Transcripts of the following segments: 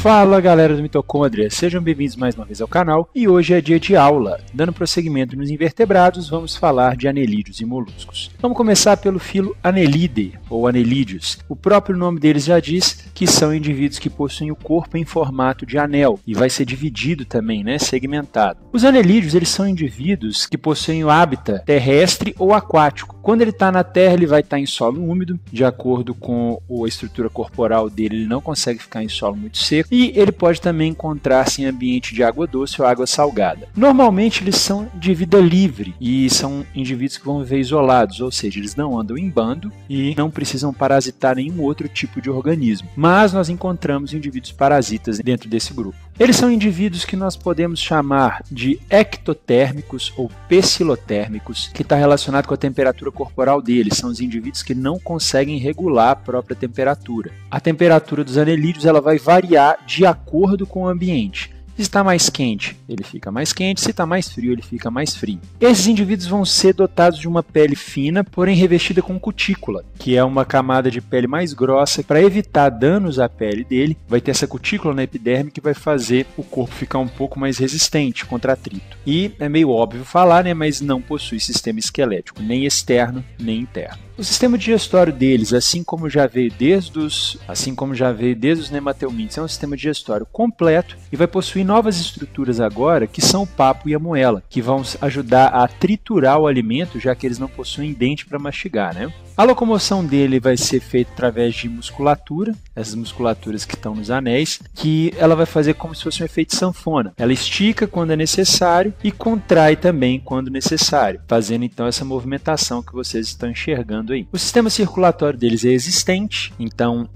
Fala galera do Mitocôndria, sejam bem-vindos mais uma vez ao canal e hoje é dia de aula. Dando prosseguimento nos invertebrados, vamos falar de anelídeos e moluscos. Vamos começar pelo filo Annelidae, ou Annelidios. O próprio nome deles já diz que são indivíduos que possuem o corpo em formato de anel e vai ser dividido também, segmentado. Os anelídeos eles são indivíduos que possuem o hábitat terrestre ou aquático. Quando ele está na terra, ele vai estar em solo úmido, de acordo com a estrutura corporal dele, ele não consegue ficar em solo muito seco. E ele pode também encontrar-se em ambiente de água doce ou água salgada. Normalmente eles são de vida livre e são indivíduos que vão viver isolados, ou seja, eles não andam em bando e não precisam parasitar nenhum outro tipo de organismo. Mas nós encontramos indivíduos parasitas dentro desse grupo. Eles são indivíduos que nós podemos chamar de ectotérmicos ou pecilotérmicos, que está relacionado com a temperatura corporal deles. São os indivíduos que não conseguem regular a própria temperatura. A temperatura dos anelídeos ela vai variar de acordo com o ambiente. Se está mais quente, ele fica mais quente. Se está mais frio, ele fica mais frio. Esses indivíduos vão ser dotados de uma pele fina, porém revestida com cutícula, que é uma camada de pele mais grossa. Para evitar danos à pele dele, vai ter essa cutícula na epiderme que vai fazer o corpo ficar um pouco mais resistente contra atrito. E é meio óbvio falar, mas não possui sistema esquelético, nem externo, nem interno. O sistema digestório deles, assim como já veio desde os nemateumintes, é um sistema digestório completo e vai possuir novas estruturas agora, que são o papo e a moela, que vão ajudar a triturar o alimento, já que eles não possuem dente para mastigar, A locomoção dele vai ser feita através de musculatura, essas musculaturas que estão nos anéis, que ela vai fazer como se fosse um efeito sanfona. Ela estica quando é necessário e contrai também quando necessário, fazendo então essa movimentação que vocês estão enxergando aí. O sistema circulatório deles é existente, então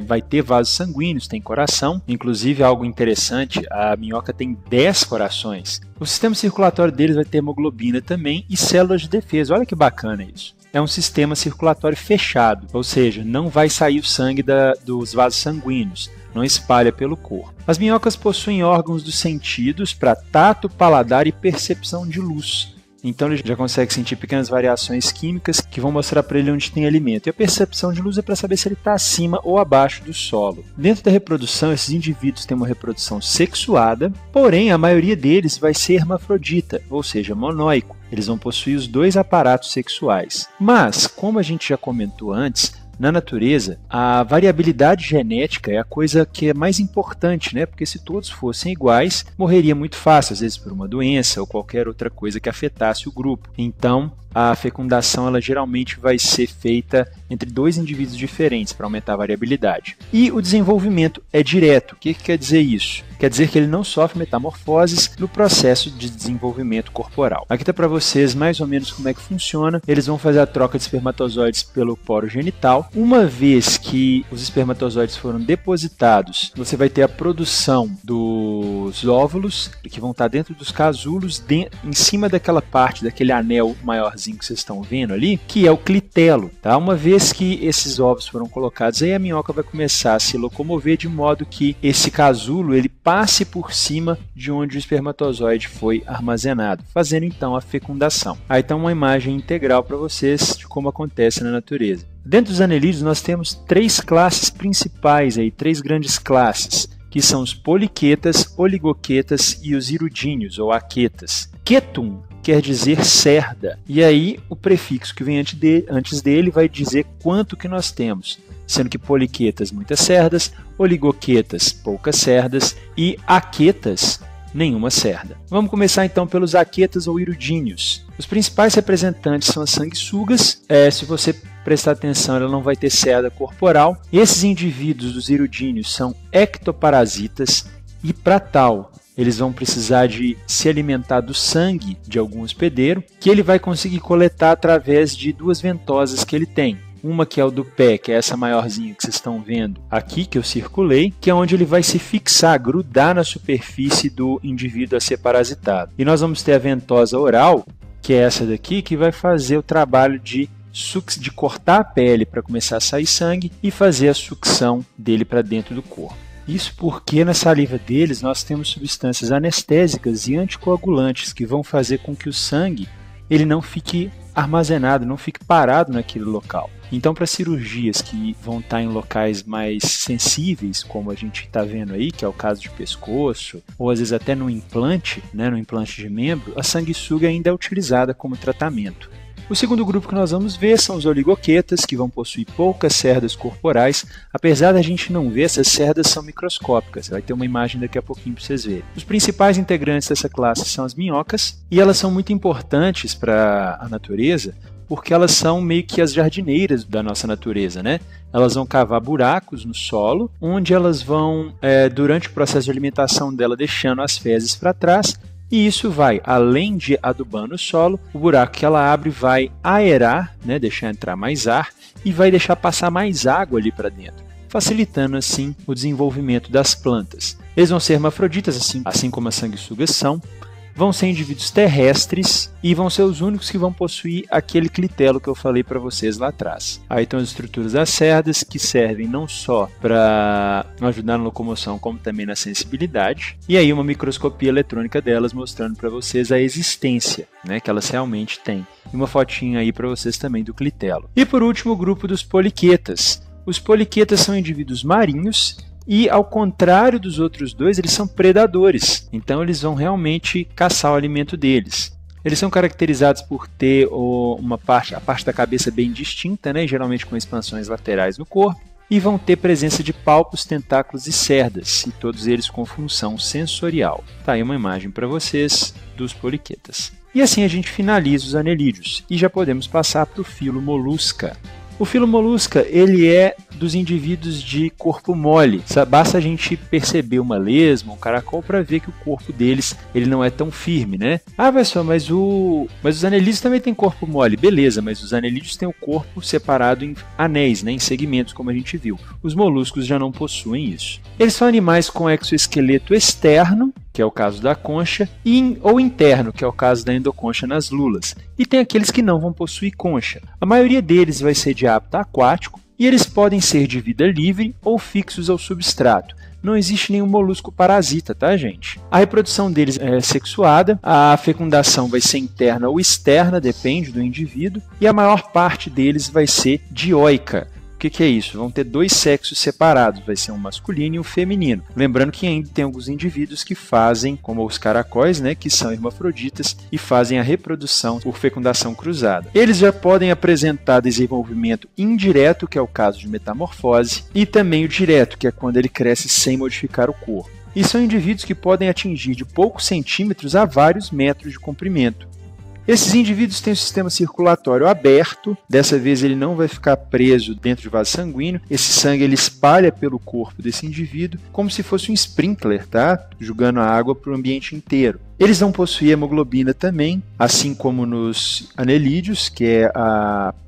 vai ter vasos sanguíneos, tem coração, inclusive algo interessante, a minhoca tem 10 corações. O sistema circulatório deles vai ter hemoglobina também e células de defesa, olha que bacana isso. É um sistema circulatório fechado, ou seja, não vai sair o sangue dos vasos sanguíneos, não espalha pelo corpo. As minhocas possuem órgãos dos sentidos para tato, paladar e percepção de luz. Então ele já consegue sentir pequenas variações químicas que vão mostrar para ele onde tem alimento. E a percepção de luz é para saber se ele está acima ou abaixo do solo. Dentro da reprodução, esses indivíduos têm uma reprodução sexuada, porém a maioria deles vai ser hermafrodita, ou seja, monóico. Eles vão possuir os dois aparatos sexuais. Mas, como a gente já comentou antes, na natureza, a variabilidade genética é a coisa que é mais importante, porque se todos fossem iguais, morreria muito fácil, às vezes por uma doença ou qualquer outra coisa que afetasse o grupo. Então, a fecundação ela geralmente vai ser feita entre dois indivíduos diferentes para aumentar a variabilidade. E o desenvolvimento é direto. O que quer dizer isso? Quer dizer que ele não sofre metamorfoses no processo de desenvolvimento corporal. Aqui está para vocês mais ou menos como é que funciona. Eles vão fazer a troca de espermatozoides pelo poro genital. Uma vez que os espermatozoides foram depositados, você vai ter a produção dos óvulos, que vão estar dentro dos casulos, em cima daquela parte, daquele anel maiorzinho que vocês estão vendo ali, que é o clitelo. Uma vez que esses ovos foram colocados, aí a minhoca vai começar a se locomover de modo que esse casulo ele passe por cima de onde o espermatozoide foi armazenado, fazendo então a fecundação. Aí está uma imagem integral para vocês de como acontece na natureza. Dentro dos anelídeos nós temos três classes principais, três grandes classes, que são os poliquetas, oligoquetas e os irudíneos ou aquetas. Quetum quer dizer cerda, e aí o prefixo que vem antes dele vai dizer quanto que nós temos, sendo que poliquetas, muitas cerdas, oligoquetas, poucas cerdas e aquetas, nenhuma cerda. Vamos começar então pelos aquetas ou irudíneos. Os principais representantes são as sanguessugas. Se você prestar atenção, ela não vai ter cerda corporal. Esses indivíduos dos irudíneos são ectoparasitas e para tal, eles vão precisar de se alimentar do sangue de algum hospedeiro, que ele vai conseguir coletar através de duas ventosas que ele tem. Uma que é o do pé, que é essa maiorzinha que vocês estão vendo aqui, que eu circulei, que é onde ele vai se fixar, grudar na superfície do indivíduo a ser parasitado. E nós vamos ter a ventosa oral, que é essa daqui, que vai fazer o trabalho de cortar a pele para começar a sair sangue e fazer a sucção dele para dentro do corpo. Isso porque na saliva deles nós temos substâncias anestésicas e anticoagulantes que vão fazer com que o sangue ele não fique armazenado, não fique parado naquele local. Então, para cirurgias que vão estar em locais mais sensíveis, como a gente está vendo aí, que é o caso de pescoço, ou às vezes até no implante, né, no implante de membro, a sanguessuga ainda é utilizada como tratamento. O segundo grupo que nós vamos ver são os oligoquetas, que vão possuir poucas cerdas corporais. Apesar da gente não ver, essas cerdas são microscópicas. Vai ter uma imagem daqui a pouquinho para vocês verem. Os principais integrantes dessa classe são as minhocas, e elas são muito importantes para a natureza, porque elas são meio que as jardineiras da nossa natureza, né? Elas vão cavar buracos no solo, onde elas vão, durante o processo de alimentação dela, deixando as fezes para trás. E isso vai, além de adubando o solo, o buraco que ela abre vai aerar, né, deixar entrar mais ar e vai deixar passar mais água ali para dentro, facilitando assim o desenvolvimento das plantas. Eles vão ser hermafroditas, assim como as sanguessugas são, vão ser indivíduos terrestres e vão ser os únicos que vão possuir aquele clitelo que eu falei para vocês lá atrás. Aí estão as estruturas das cerdas, que servem não só para ajudar na locomoção, como também na sensibilidade. E aí uma microscopia eletrônica delas mostrando para vocês a existência, né, que elas realmente têm. E uma fotinha aí para vocês também do clitelo. E por último, o grupo dos poliquetas. Os poliquetas são indivíduos marinhos e, ao contrário dos outros dois, eles são predadores. Então eles vão realmente caçar o alimento deles. Eles são caracterizados por ter a parte da cabeça bem distinta, né, geralmente com expansões laterais no corpo, e vão ter presença de palpos, tentáculos e cerdas, e todos eles com função sensorial. Tá aí uma imagem para vocês dos poliquetas. E assim a gente finaliza os anelídeos, e já podemos passar para o filo Molusca. O filo Molusca, ele é dos indivíduos de corpo mole. Basta a gente perceber uma lesma, um caracol, para ver que o corpo deles ele não é tão firme, né? Ah, pessoal, mas os anelídeos também têm corpo mole. Beleza, mas os anelídeos têm o corpo separado em anéis, né, em segmentos, como a gente viu. Os moluscos já não possuem isso. Eles são animais com exoesqueleto externo, que é o caso da concha, ou interno, que é o caso da endoconcha nas lulas. E tem aqueles que não vão possuir concha. A maioria deles vai ser de hábito aquático, e eles podem ser de vida livre ou fixos ao substrato. Não existe nenhum molusco parasita, tá, gente? A reprodução deles é sexuada, a fecundação vai ser interna ou externa, depende do indivíduo, e a maior parte deles vai ser dioica. O que é isso? Vão ter dois sexos separados, vai ser um masculino e um feminino. Lembrando que ainda tem alguns indivíduos que fazem, como os caracóis, né, que são hermafroditas e fazem a reprodução por fecundação cruzada. Eles já podem apresentar desenvolvimento indireto, que é o caso de metamorfose, e também o direto, que é quando ele cresce sem modificar o corpo. E são indivíduos que podem atingir de poucos centímetros a vários metros de comprimento. Esses indivíduos têm o sistema circulatório aberto, dessa vez ele não vai ficar preso dentro de vaso sanguíneo, esse sangue ele espalha pelo corpo desse indivíduo como se fosse um sprinkler, tá? Jogando a água para o ambiente inteiro. Eles vão possuir hemoglobina também, assim como nos anelídeos, que é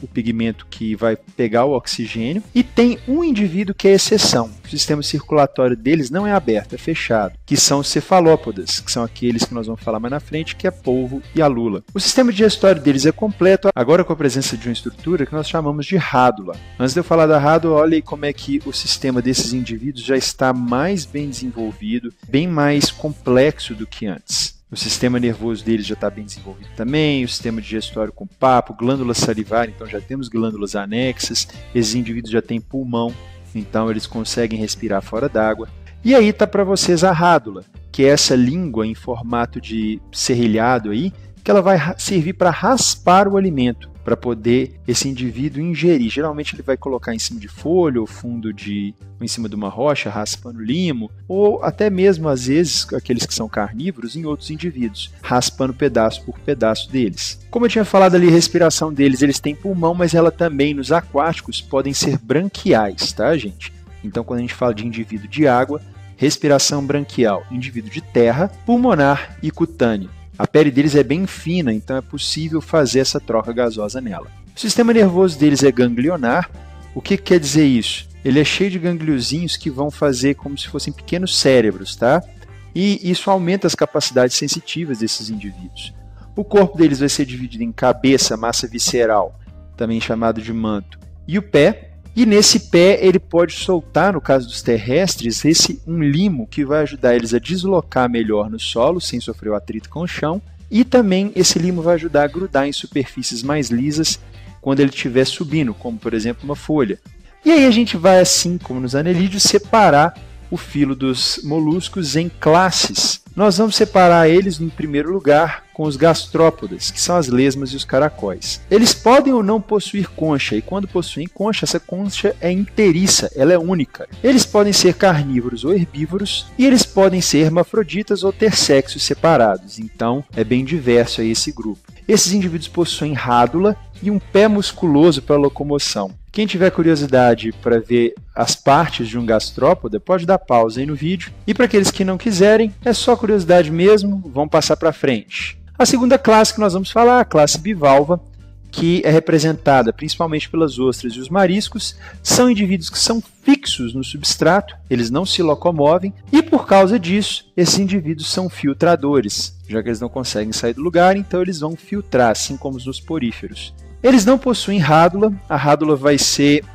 o pigmento que vai pegar o oxigênio. E tem um indivíduo que é exceção. O sistema circulatório deles não é aberto, é fechado, que são os cefalópodas, que são aqueles que nós vamos falar mais na frente, que é polvo e a lula. O sistema digestório deles é completo, agora com a presença de uma estrutura que nós chamamos de rádula. Antes de eu falar da rádula, olha aí como é que o sistema desses indivíduos já está mais bem desenvolvido, bem mais complexo do que antes. O sistema nervoso deles já está bem desenvolvido também, o sistema digestório com papo, glândula salivar, então já temos glândulas anexas, esses indivíduos já têm pulmão, então eles conseguem respirar fora d'água. E aí está para vocês a rádula, que é essa língua em formato de serrilhado aí, que ela vai servir para raspar o alimento, para poder esse indivíduo ingerir. Geralmente ele vai colocar em cima de folha ou ou em cima de uma rocha, raspando limo, ou até mesmo, às vezes, aqueles que são carnívoros, em outros indivíduos, raspando pedaço por pedaço deles. Como eu tinha falado ali, a respiração deles, eles têm pulmão, mas ela também, nos aquáticos, podem ser branquiais, tá, gente? Então, quando a gente fala de indivíduo de água, respiração branquial, indivíduo de terra, pulmonar e cutâneo. A pele deles é bem fina, então é possível fazer essa troca gasosa nela. O sistema nervoso deles é ganglionar. O que quer dizer isso? Ele é cheio de gangliozinhos que vão fazer como se fossem pequenos cérebros, tá? E isso aumenta as capacidades sensitivas desses indivíduos. O corpo deles vai ser dividido em cabeça, massa visceral, também chamado de manto, e o pé. E nesse pé ele pode soltar, no caso dos terrestres, um limo que vai ajudar eles a deslocar melhor no solo, sem sofrer o atrito com o chão, e também esse limo vai ajudar a grudar em superfícies mais lisas quando ele estiver subindo, como por exemplo uma folha. E aí a gente vai, assim como nos anelídeos, separar o filo dos moluscos em classes. Nós vamos separar eles, em primeiro lugar, com os gastrópodas, que são as lesmas e os caracóis. Eles podem ou não possuir concha, e quando possuem concha, essa concha é inteiriça, ela é única. Eles podem ser carnívoros ou herbívoros, e eles podem ser hermafroditas ou ter sexos separados, então é bem diverso aí esse grupo. Esses indivíduos possuem rádula e um pé musculoso para locomoção. Quem tiver curiosidade para ver as partes de um gastrópoda, pode dar pausa aí no vídeo. E para aqueles que não quiserem, é só curiosidade mesmo, vamos passar para frente. A segunda classe que nós vamos falar, a classe bivalva, que é representada principalmente pelas ostras e os mariscos, são indivíduos que são fixos no substrato, eles não se locomovem, e por causa disso, esses indivíduos são filtradores, já que eles não conseguem sair do lugar, então eles vão filtrar, assim como os poríferos. Eles não possuem rádula, a rádula vai ser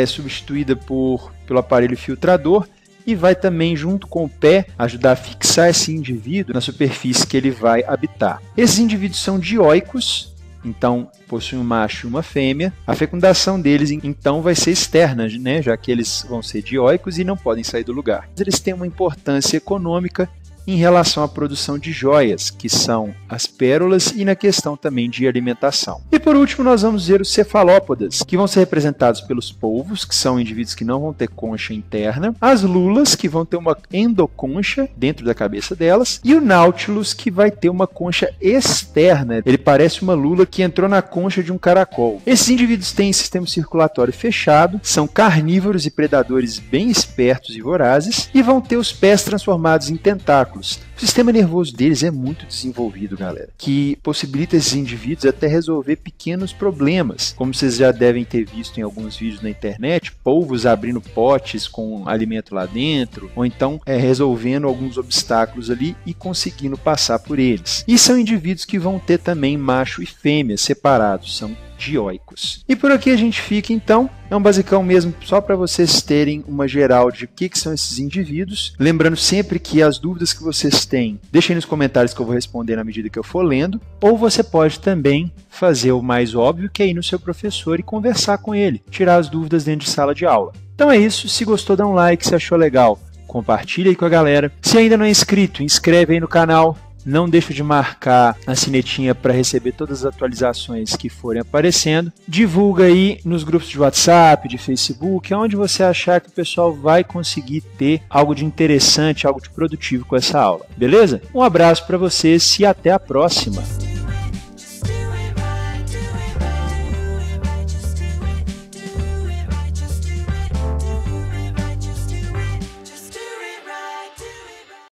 substituída pelo aparelho filtrador e vai também, junto com o pé, ajudar a fixar esse indivíduo na superfície que ele vai habitar. Esses indivíduos são dioicos, então possuem um macho e uma fêmea. A fecundação deles, então, vai ser externa, né, já que eles vão ser dioicos e não podem sair do lugar. Eles têm uma importância econômica em relação à produção de joias, que são as pérolas, e na questão também de alimentação. E por último, nós vamos ver os cefalópodas, que vão ser representados pelos polvos, que são indivíduos que não vão ter concha interna, as lulas, que vão ter uma endoconcha dentro da cabeça delas, e o nautilus, que vai ter uma concha externa. Ele parece uma lula que entrou na concha de um caracol. Esses indivíduos têm sistema circulatório fechado, são carnívoros e predadores bem espertos e vorazes, e vão ter os pés transformados em tentáculos. O sistema nervoso deles é muito desenvolvido, galera, que possibilita esses indivíduos até resolver pequenos problemas, como vocês já devem ter visto em alguns vídeos na internet, polvos abrindo potes com alimento lá dentro, ou então resolvendo alguns obstáculos ali e conseguindo passar por eles. E são indivíduos que vão ter também macho e fêmea separados, são dioicos. E por aqui a gente fica, então. É um basicão mesmo, só para vocês terem uma geral de o que são esses indivíduos. Lembrando sempre que as dúvidas que vocês têm, deixem nos comentários que eu vou responder na medida que eu for lendo. Ou você pode também fazer o mais óbvio, que é ir no seu professor e conversar com ele, tirar as dúvidas dentro de sala de aula. Então é isso, se gostou dá um like, se achou legal, compartilha aí com a galera. Se ainda não é inscrito, inscreve aí no canal. Não deixe de marcar a sinetinha para receber todas as atualizações que forem aparecendo. Divulga aí nos grupos de WhatsApp, de Facebook, onde você achar que o pessoal vai conseguir ter algo de interessante, algo de produtivo com essa aula. Beleza? Um abraço para vocês e até a próxima!